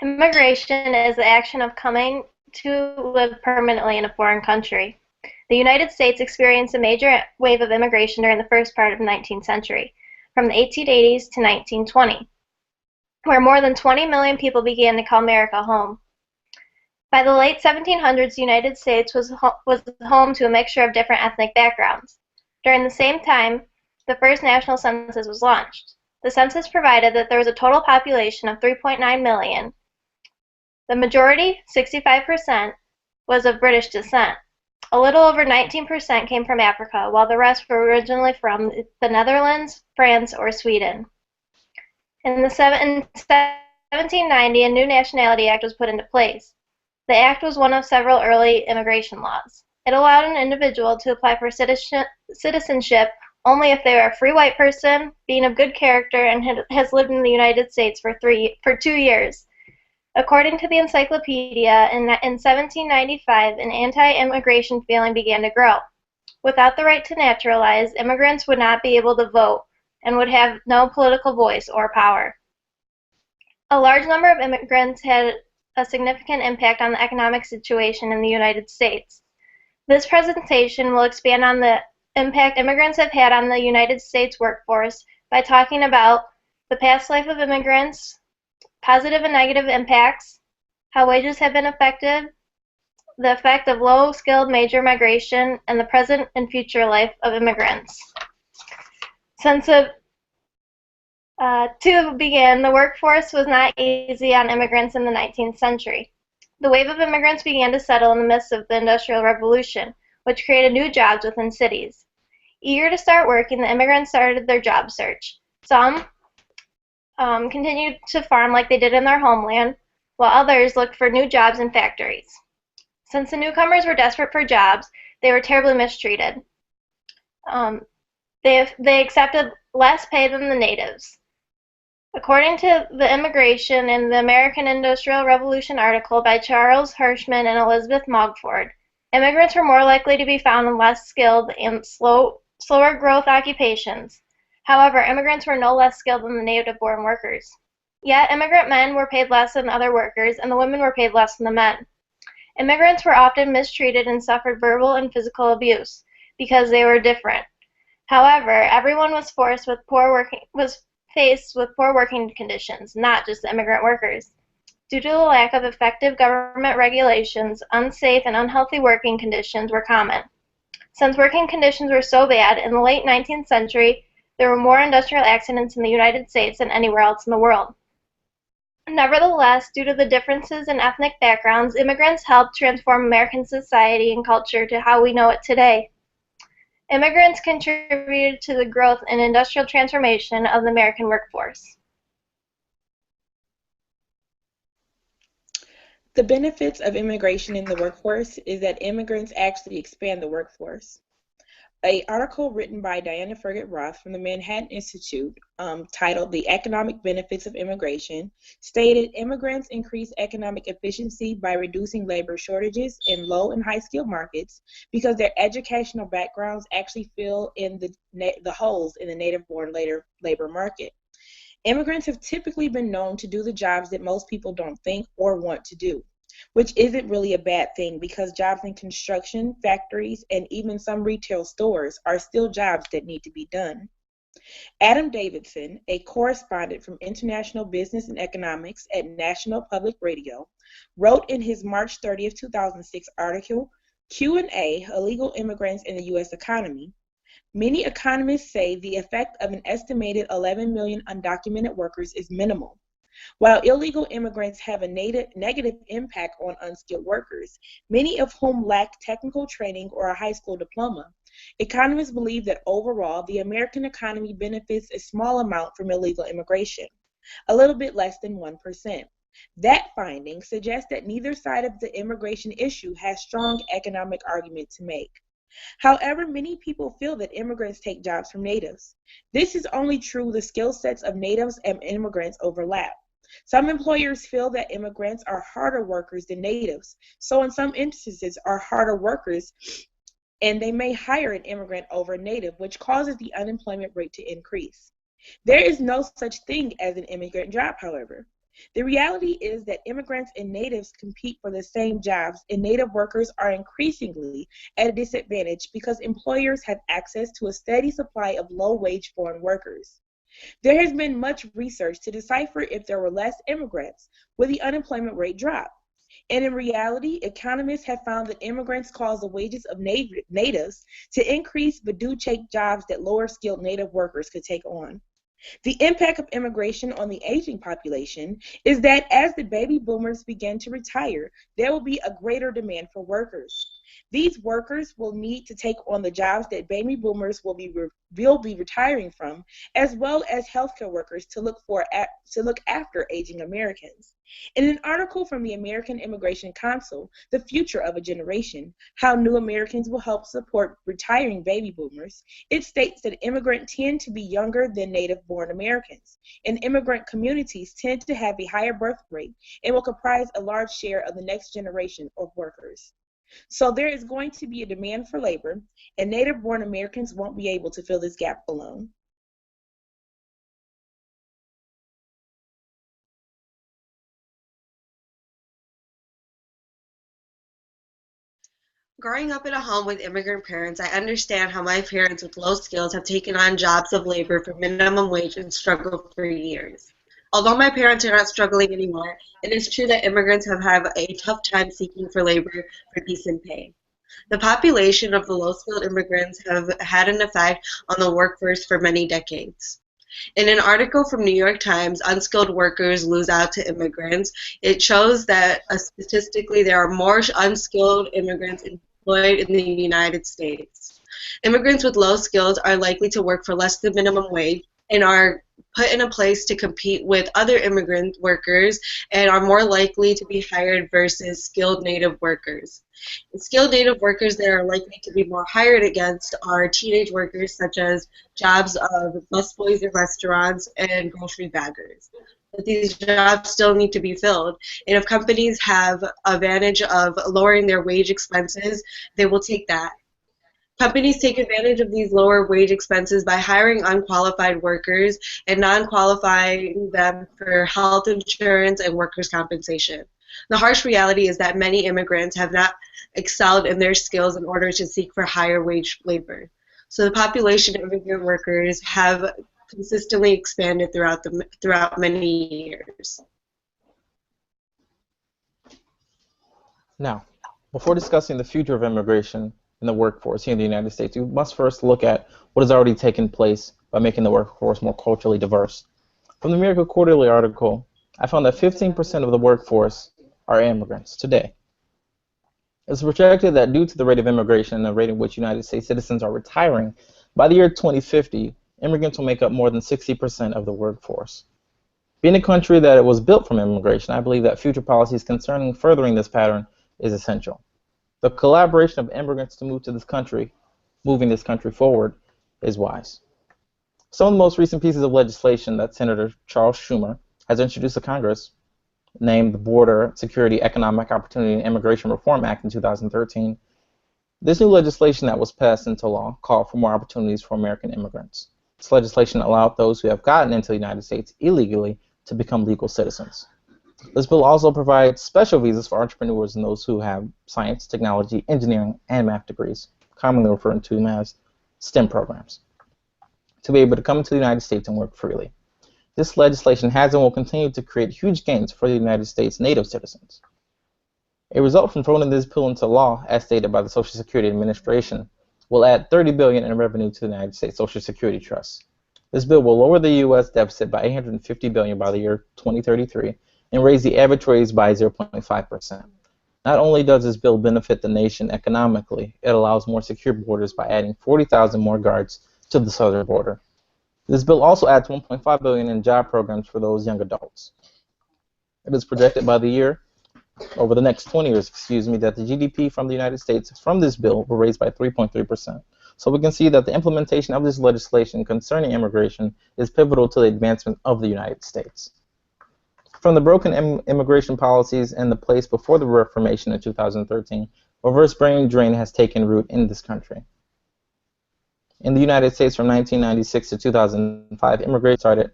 Immigration is the action of coming to live permanently in a foreign country. The United States experienced a major wave of immigration during the first part of the 19th century, from the 1880s to 1920, where more than 20 million people began to call America home. By the late 1700s, the United States was home to a mixture of different ethnic backgrounds. During the same time, the first national census was launched. The census provided that there was a total population of 3.9 million. The majority, 65%, was of British descent. A little over 19% came from Africa, while the rest were originally from the Netherlands, France, or Sweden. In 1790, a new Nationality Act was put into place. The act was one of several early immigration laws. It allowed an individual to apply for citizenship only if they are a free white person, being of good character, and has lived in the United States for 2 years. According to the encyclopedia, in 1795, an anti-immigration feeling began to grow. Without the right to naturalize, immigrants would not be able to vote and would have no political voice or power. A large number of immigrants had a significant impact on the economic situation in the United States. This presentation will expand on the impact immigrants have had on the United States workforce by talking about the past life of immigrants, positive and negative impacts, how wages have been affected, the effect of low-skilled major migration, and the present and future life of immigrants. To begin, the workforce was not easy on immigrants in the 19th century. The wave of immigrants began to settle in the midst of the Industrial Revolution, which created new jobs within cities. Eager to start working, the immigrants started their job search. Some continued to farm like they did in their homeland, while others looked for new jobs in factories. Since the newcomers were desperate for jobs, they were terribly mistreated. They accepted less pay than the natives. According to the Immigration in the American Industrial Revolution article by Charles Hirschman and Elizabeth Mogford, immigrants were more likely to be found in less skilled and slower growth occupations. However, immigrants were no less skilled than the native-born workers. Yet, immigrant men were paid less than other workers, and the women were paid less than the men. Immigrants were often mistreated and suffered verbal and physical abuse because they were different. However, everyone was faced with poor working conditions, not just the immigrant workers. Due to the lack of effective government regulations, unsafe and unhealthy working conditions were common. Since working conditions were so bad, in the late 19th century, there were more industrial accidents in the United States than anywhere else in the world. Nevertheless, due to the differences in ethnic backgrounds, immigrants helped transform American society and culture to how we know it today. Immigrants contributed to the growth and industrial transformation of the American workforce. The benefits of immigration in the workforce is that immigrants actually expand the workforce. An article written by Diana Ferget Roth from the Manhattan Institute, titled The Economic Benefits of Immigration, stated immigrants increase economic efficiency by reducing labor shortages in low and high skilled markets because their educational backgrounds actually fill in the holes in the native-born labor market. Immigrants have typically been known to do the jobs that most people don't think or want to do, which isn't really a bad thing because jobs in construction, factories, and even some retail stores are still jobs that need to be done. Adam Davidson, a correspondent from International Business and Economics at National Public Radio, wrote in his March 30th, 2006 article, Q&A, Illegal Immigrants in the U.S. Economy. Many economists say the effect of an estimated 11 million undocumented workers is minimal. While illegal immigrants have a negative impact on unskilled workers, many of whom lack technical training or a high school diploma, economists believe that overall the American economy benefits a small amount from illegal immigration, a little bit less than 1%. That finding suggests that neither side of the immigration issue has strong economic argument to make. However, many people feel that immigrants take jobs from natives. This is only true the skill sets of natives and immigrants overlap. Some employers feel that immigrants are harder workers than natives, so in some instances are harder workers, and they may hire an immigrant over a native, which causes the unemployment rate to increase. There is no such thing as an immigrant job, however. The reality is that immigrants and natives compete for the same jobs, and native workers are increasingly at a disadvantage because employers have access to a steady supply of low-wage foreign workers. There has been much research to decipher if there were less immigrants, would the unemployment rate drop? And in reality, economists have found that immigrants cause the wages of natives to increase but do take jobs that lower skilled native workers could take on. The impact of immigration on the aging population is that as the baby boomers begin to retire, there will be a greater demand for workers. These workers will need to take on the jobs that baby boomers will be retiring from, as well as healthcare workers to look after aging Americans. In an article from the American Immigration Council, The Future of a Generation, How New Americans Will Help Support Retiring Baby Boomers, it states that immigrants tend to be younger than native-born Americans, and immigrant communities tend to have a higher birth rate and will comprise a large share of the next generation of workers. So there is going to be a demand for labor, and native-born Americans won't be able to fill this gap alone. Growing up in a home with immigrant parents, I understand how my parents with low skills have taken on jobs of labor for minimum wage and struggled for years. Although my parents are not struggling anymore, it is true that immigrants have had a tough time seeking for labor for decent pay. The population of the low-skilled immigrants have had an effect on the workforce for many decades. In an article from New York Times, Unskilled Workers Lose Out to Immigrants, it shows that statistically there are more unskilled immigrants employed in the United States. Immigrants with low skills are likely to work for less than minimum wage and are put in a place to compete with other immigrant workers and are more likely to be hired versus skilled native workers. Skilled native workers that are likely to be more hired against are teenage workers such as jobs of busboys in restaurants and grocery baggers. But these jobs still need to be filled. And if companies have advantage of lowering their wage expenses, they will take that. Companies take advantage of these lower wage expenses by hiring unqualified workers and non-qualifying them for health insurance and workers' compensation. The harsh reality is that many immigrants have not excelled in their skills in order to seek for higher wage labor. So the population of immigrant workers have consistently expanded throughout many years. Now, before discussing the future of immigration in the workforce here in the United States, we must first look at what has already taken place by making the workforce more culturally diverse. From the American Quarterly article, I found that 15% of the workforce are immigrants today. It's projected that due to the rate of immigration and the rate at which United States citizens are retiring, by the year 2050, immigrants will make up more than 60% of the workforce. Being a country that was built from immigration, I believe that future policies concerning furthering this pattern is essential. The collaboration of immigrants to move to this country, moving this country forward, is wise. Some of the most recent pieces of legislation that Senator Charles Schumer has introduced to Congress, named the Border Security, Economic Opportunity, and Immigration Reform Act in 2013, this new legislation that was passed into law called for more opportunities for American immigrants. This legislation allowed those who have gotten into the United States illegally to become legal citizens. This bill also provides special visas for entrepreneurs and those who have science, technology, engineering, and math degrees, commonly referred to as STEM programs, to be able to come into the United States and work freely. This legislation has and will continue to create huge gains for the United States native citizens. A result from voting this bill into law, as stated by the Social Security Administration, will add $30 billion in revenue to the United States Social Security Trust. This bill will lower the U.S. deficit by $850 billion by the year 2033 and raise the average wage by 0.5%. Not only does this bill benefit the nation economically, it allows more secure borders by adding 40,000 more guards to the southern border. This bill also adds $1.5 billion in job programs for those young adults. It is projected over the next 20 years, that the GDP from the United States from this bill will raise by 3.3%. So we can see that the implementation of this legislation concerning immigration is pivotal to the advancement of the United States. From the broken immigration policies in the place before the Reformation in 2013, reverse brain drain has taken root in this country. In the United States from 1996 to 2005, immigration started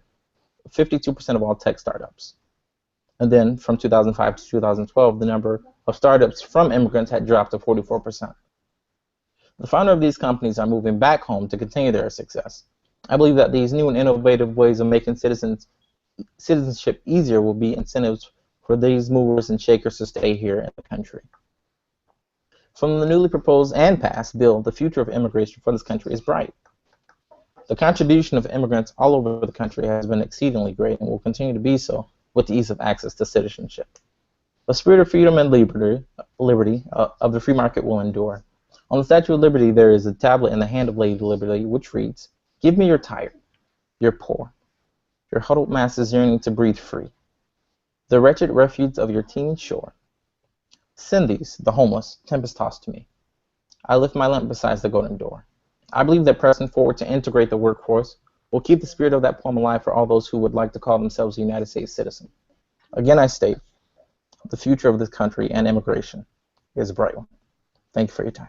52% of all tech startups. And then from 2005 to 2012, the number of startups from immigrants had dropped to 44%. The founder of these companies are moving back home to continue their success. I believe that these new and innovative ways of making citizenship easier will be incentives for these movers and shakers to stay here in the country. From the newly proposed and passed bill, the future of immigration for this country is bright. The contribution of immigrants all over the country has been exceedingly great and will continue to be so with the ease of access to citizenship. The spirit of freedom and liberty of the free market will endure. On the Statue of Liberty, there is a tablet in the hand of Lady Liberty which reads, "Give me your tired, your poor, your huddled masses yearning to breathe free, the wretched refuge of your teeming shore. Send these, the homeless, tempest-tossed to me. I lift my lamp beside the golden door." I believe that pressing forward to integrate the workforce will keep the spirit of that poem alive for all those who would like to call themselves a United States citizen. Again, I state, the future of this country and immigration is a bright one. Thank you for your time.